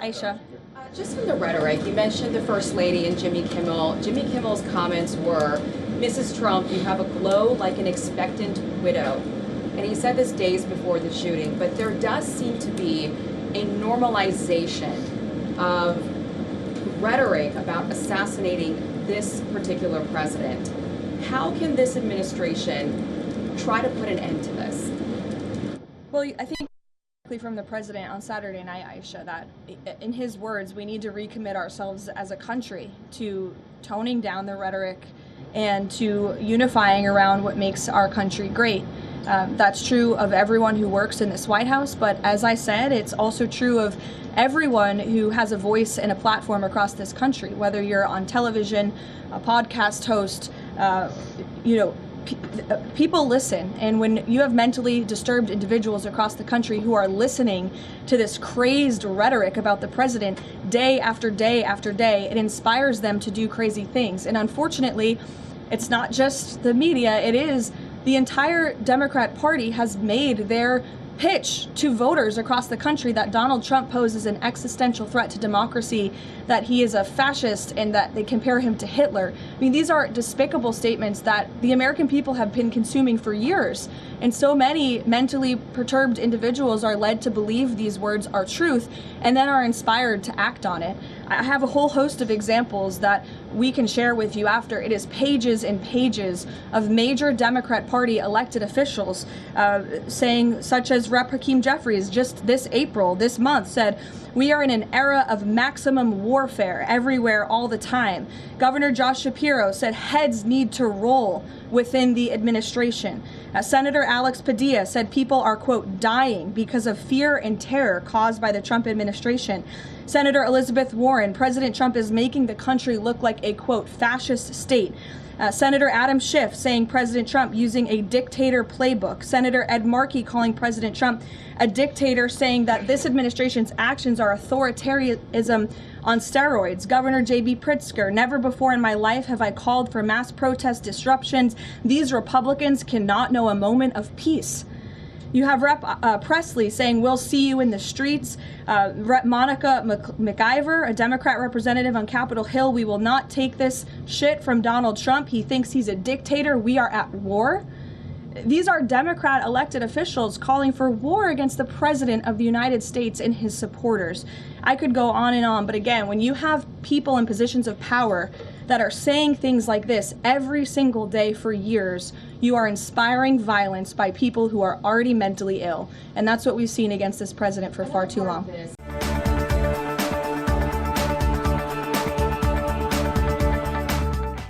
Aisha. Just on the rhetoric, you mentioned the First Lady and Jimmy Kimmel. Jimmy Kimmel's comments were, "Mrs. Trump, you have a glow like an expectant widow." And he said this days before the shooting, but there does seem to be a normalization of rhetoric about assassinating this particular president. How can this administration try to put an end to this? Well, I think from the president on Saturday night, Aisha, that in his words, we need to recommit ourselves as a country to toning down the rhetoric and to unifying around what makes our country great. That's true of everyone who works in this White House, but as I said, it's also true of everyone who has a voice and a platform across this country, whether you're on television, a podcast host, people listen, and when you have mentally disturbed individuals across the country who are listening to this crazed rhetoric about the president day after day after day, it inspires them to do crazy things. And unfortunately, it's not just the media, it is the entire Democrat Party has made their pitch to voters across the country that Donald Trump poses an existential threat to democracy, that he is a fascist, and that they compare him to Hitler. I mean, these are despicable statements that the American people have been consuming for years. And so many mentally perturbed individuals are led to believe these words are truth and then are inspired to act on it. I have a whole host of examples that we can share with you after. It is pages and pages of major Democrat Party elected officials saying, such as Rep. Hakeem Jeffries just this month said, "We are in an era of maximum warfare everywhere all the time." Governor Josh Shapiro said heads need to roll within the administration. Senator Alex Padilla said people are, quote, dying because of fear and terror caused by the Trump administration. Senator Elizabeth Warren, President Trump is making the country look like a, quote, fascist state. Senator Adam Schiff saying President Trump using a dictator playbook. Senator Ed Markey calling President Trump a dictator, saying that this administration's actions are authoritarianism on steroids. Governor J.B. Pritzker, "Never before in my life have I called for mass protest disruptions. These Republicans cannot know a moment of peace." You have Rep. Presley saying, "We'll see you in the streets." Rep. Monica McIver, a Democrat representative on Capitol Hill, "We will not take this shit from Donald Trump. He thinks he's a dictator. We are at war." These are Democrat elected officials calling for war against the President of the United States and his supporters. I could go on and on, but again, when you have people in positions of power that are saying things like this every single day for years, you are inspiring violence by people who are already mentally ill. And that's what we've seen against this president for far too long.